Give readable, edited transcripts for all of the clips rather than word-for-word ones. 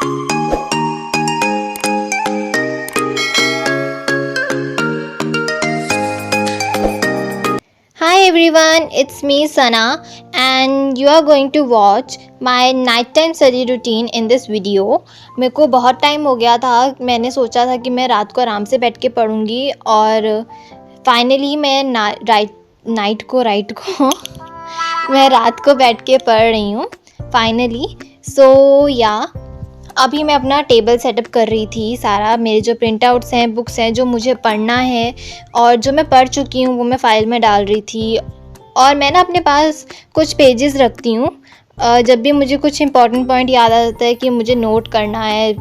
Hi everyone, it's me Sana and you are going to watch my nighttime study routine in this video. मेरे को बहुत time हो गया था, मैंने सोचा था कि मैं रात को आराम से बैठ के पढ़ूँगी और फाइनली मैं मैं रात को बैठ के पढ़ रही हूँ फाइनली. अभी मैं अपना टेबल सेटअप कर रही थी. सारा मेरे जो प्रिंट आउट्स हैं, बुक्स हैं जो मुझे पढ़ना है और जो मैं पढ़ चुकी हूँ वो मैं फ़ाइल में डाल रही थी. और मैं ना अपने पास कुछ पेजेस रखती हूँ. जब भी मुझे कुछ इंपॉर्टेंट पॉइंट याद आ जाता है कि मुझे नोट करना है,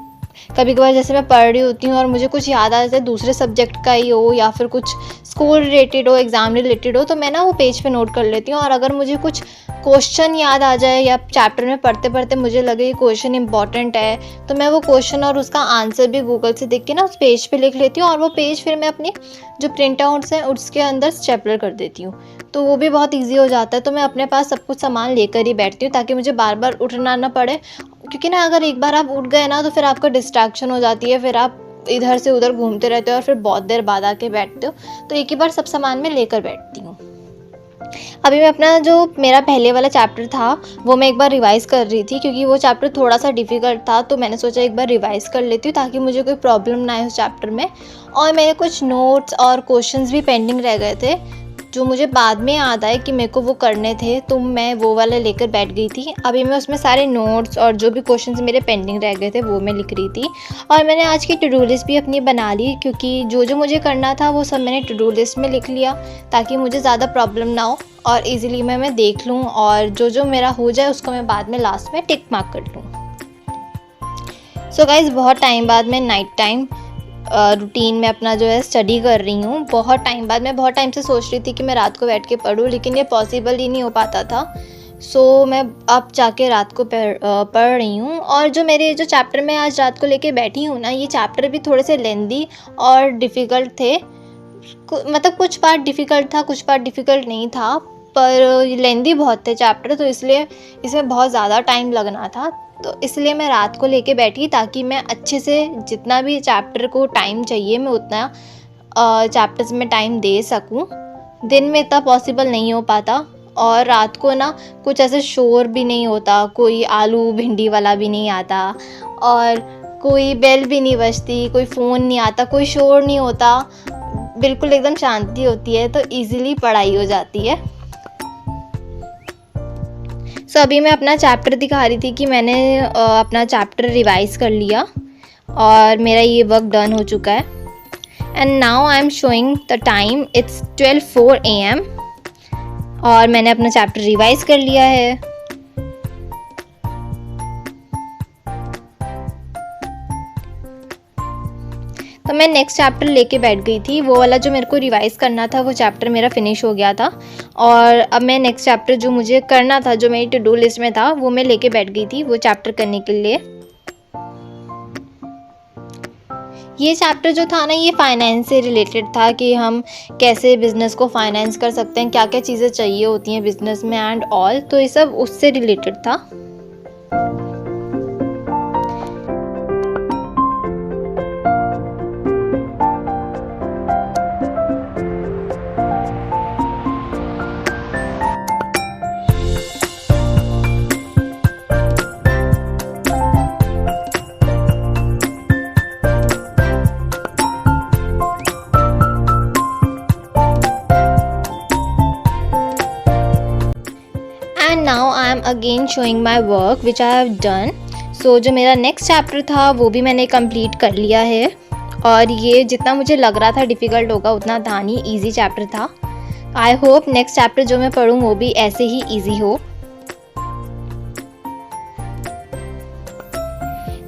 कभी कभार जैसे मैं पढ़ रही होती हूँ और मुझे कुछ याद आ जाता है दूसरे सब्जेक्ट का ही हो या फिर कुछ स्कूल रिलेटेड हो, एग्ज़ाम रिलेटेड हो, तो मैं ना वो पेज पे नोट कर लेती हूँ. और अगर मुझे कुछ क्वेश्चन याद आ जाए या चैप्टर में पढ़ते पढ़ते मुझे लगे ये क्वेश्चन इंपॉर्टेंट है तो मैं वो क्वेश्चन और उसका आंसर भी गूगल से देख के ना उस पेज पे लिख लेती हूँ और वो पेज फिर मैं अपनी जो प्रिंट आउट्स हैं उसके अंदर स्टेपलर कर देती हूँ. तो वो भी बहुत ईजी हो जाता है. तो मैं अपने पास सब कुछ सामान लेकर ही बैठती हूँ ताकि मुझे बार बार उठना ना पड़े, क्योंकि ना अगर एक बार आप उठ गए ना तो फिर आपका डिस्ट्रैक्शन हो जाती है, फिर आप इधर से उधर घूमते रहते हो और फिर बहुत देर बाद आके बैठते हो. तो एक ही बार सब सामान मैं लेकर बैठती हूँ. अभी मैं अपना जो मेरा पहले वाला चैप्टर था वो मैं एक बार रिवाइज़ कर रही थी, क्योंकि वो चैप्टर थोड़ा सा डिफ़िकल्ट था तो मैंने सोचा एक बार रिवाइज़ कर लेती हूँ ताकि मुझे कोई प्रॉब्लम ना आए उस चैप्टर में. और मेरे कुछ नोट्स और क्वेश्चंस भी पेंडिंग रह गए थे जो मुझे बाद में याद आए कि मेरे को वो करने थे, तो मैं वो वाला लेकर बैठ गई थी. अभी मैं उसमें सारे नोट्स और जो भी क्वेश्चंस मेरे पेंडिंग रह गए थे वो मैं लिख रही थी. और मैंने आज की टू डू लिस्ट भी अपनी बना ली, क्योंकि जो जो मुझे करना था वो सब मैंने टू डू लिस्ट में लिख लिया ताकि मुझे ज़्यादा प्रॉब्लम ना हो और इजीली मैं देख लूँ और जो जो मेरा हो जाए उसको मैं बाद में लास्ट में टिक मार्क कर लूँ. सो गाइज़, बहुत टाइम बाद मैं नाइट टाइम रूटीन में अपना जो है स्टडी कर रही हूँ. बहुत टाइम बाद. मैं बहुत टाइम से सोच रही थी कि मैं रात को बैठ के पढूँ, लेकिन ये पॉसिबल ही नहीं हो पाता था. सो मैं अब जाके रात को पढ़ रही हूँ. और जो मेरे जो चैप्टर में आज रात को लेके बैठी हूँ ना, ये चैप्टर भी थोड़े से लेंदी और डिफ़िकल्ट थे. मतलब कुछ पार्ट डिफ़िकल्ट था, कुछ पार्ट डिफ़िकल्ट नहीं था, पर लेंदी बहुत थे चैप्टर, तो इसलिए इसमें बहुत ज़्यादा टाइम लगना था. तो इसलिए मैं रात को लेके बैठी ताकि मैं अच्छे से जितना भी चैप्टर को टाइम चाहिए मैं उतना चैप्टर्स में टाइम दे सकूं. दिन में इतना पॉसिबल नहीं हो पाता और रात को ना कुछ ऐसे शोर भी नहीं होता, कोई आलू भिंडी वाला भी नहीं आता और कोई बेल भी नहीं बजती, कोई फ़ोन नहीं आता, कोई शोर नहीं होता, बिल्कुल एकदम शांति होती है, तो ईज़िली पढ़ाई हो जाती है. सो अभी मैं अपना चैप्टर दिखा रही थी कि मैंने अपना चैप्टर रिवाइज़ कर लिया और मेरा ये वर्क डन हो चुका है. And now I am showing the time, it's 12:04 AM और मैंने अपना चैप्टर रिवाइज़ कर लिया है. तो मैं नेक्स्ट चैप्टर लेके बैठ गई थी. वो वाला जो मेरे को रिवाइज़ करना था वो चैप्टर मेरा फिनिश हो गया था और अब मैं नेक्स्ट चैप्टर जो मुझे करना था, जो मेरी टू डू लिस्ट में था, वो मैं लेके बैठ गई थी वो चैप्टर करने के लिए. ये चैप्टर जो था ना, ये फाइनेंस से रिलेटेड था कि हम कैसे बिज़नेस को फाइनेंस कर सकते हैं, क्या क्या चीज़ें चाहिए होती हैं बिज़नेस में एंड ऑल. तो ये सब उससे रिलेटेड था. And now I am again showing my work which I have done. So जो मेरा नेक्स्ट चैप्टर था वो भी मैंने कंप्लीट कर लिया है और ये जितना मुझे लग रहा था डिफ़िकल्ट होगा उतना था नहीं, ईजी चैप्टर था. आई होप नेक्स्ट चैप्टर जो मैं पढ़ूँ वो भी ऐसे ही ईजी हो.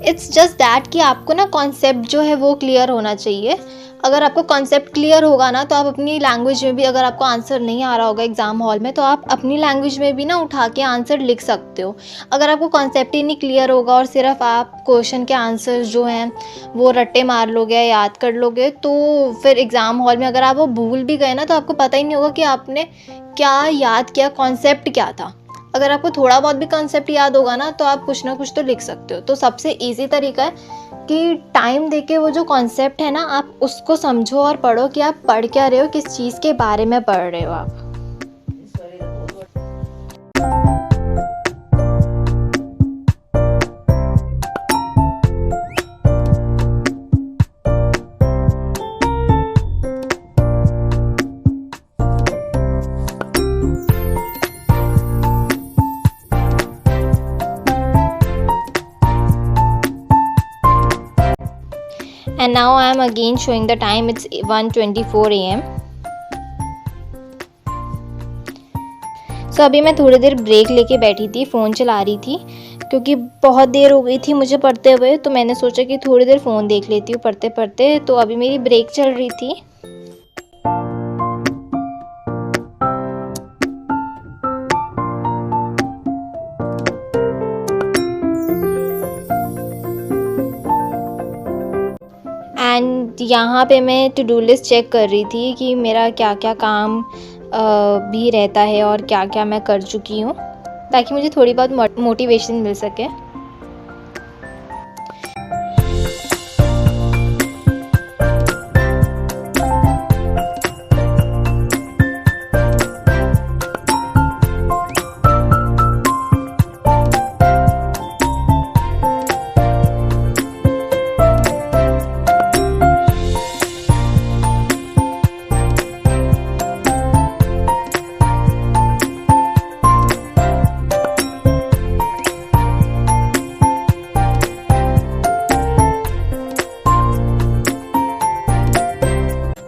इट्स जस्ट दैट कि आपको ना कॉन्सेप्ट जो है वो क्लियर होना चाहिए. अगर आपको कॉन्सेप्ट क्लियर होगा ना तो आप अपनी लैंग्वेज में भी, अगर आपको आंसर नहीं आ रहा होगा एग्ज़ाम हॉल में, तो आप अपनी लैंग्वेज में भी ना उठा के आंसर लिख सकते हो. अगर आपको कॉन्सेप्ट ही नहीं क्लियर होगा और सिर्फ आप क्वेश्चन के आंसर्स जो हैं वो रट्टे मार लोगे या याद कर लोगे, तो फिर एग्ज़ाम हॉल में अगर आप वो भूल भी गए ना तो आपको पता ही नहीं होगा कि आपने क्या याद किया, कॉन्सेप्ट क्या था. अगर आपको थोड़ा बहुत भी कंसेप्ट याद होगा ना तो आप कुछ ना कुछ तो लिख सकते हो। तो सबसे ईजी तरीका है कि टाइम देके वो जो कॉन्सेप्ट है ना आप उसको समझो और पढ़ो कि आप पढ़ क्या रहे हो, किस चीज़ के बारे में पढ़ रहे हो आप। And now I am again showing the time, it's 1:24 AM. अभी मैं थोड़ी देर ब्रेक लेके बैठी थी, फ़ोन चला रही थी क्योंकि बहुत देर हो गई थी मुझे पढ़ते हुए, तो मैंने सोचा कि थोड़ी देर फ़ोन देख लेती हूँ पढ़ते पढ़ते। तो अभी मेरी ब्रेक चल रही थी। एंड यहाँ पे मैं टू डू लिस्ट चेक कर रही थी कि मेरा क्या क्या काम भी रहता है और क्या क्या मैं कर चुकी हूँ, ताकि मुझे थोड़ी बहुत मोटिवेशन मिल सके।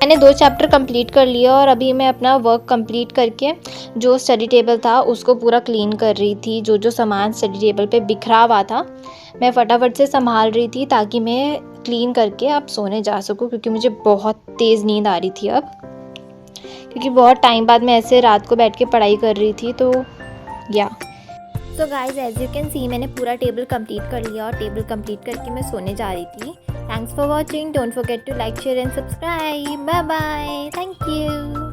मैंने 2 चैप्टर कंप्लीट कर लिया और अभी मैं अपना वर्क कंप्लीट करके जो स्टडी टेबल था उसको पूरा क्लीन कर रही थी। जो जो सामान स्टडी टेबल पे बिखरा हुआ था मैं फटाफट से संभाल रही थी ताकि मैं क्लीन करके अब सोने जा सकूं, क्योंकि मुझे बहुत तेज़ नींद आ रही थी अब, क्योंकि बहुत टाइम बाद मैं ऐसे रात को बैठ के पढ़ाई कर रही थी। तो या so guys as you can see मैंने पूरा टेबल कंप्लीट कर लिया और टेबल कंप्लीट करके मैं सोने जा रही थी। Thanks for watching. Don't forget to like, share and subscribe. Bye bye. Thank you.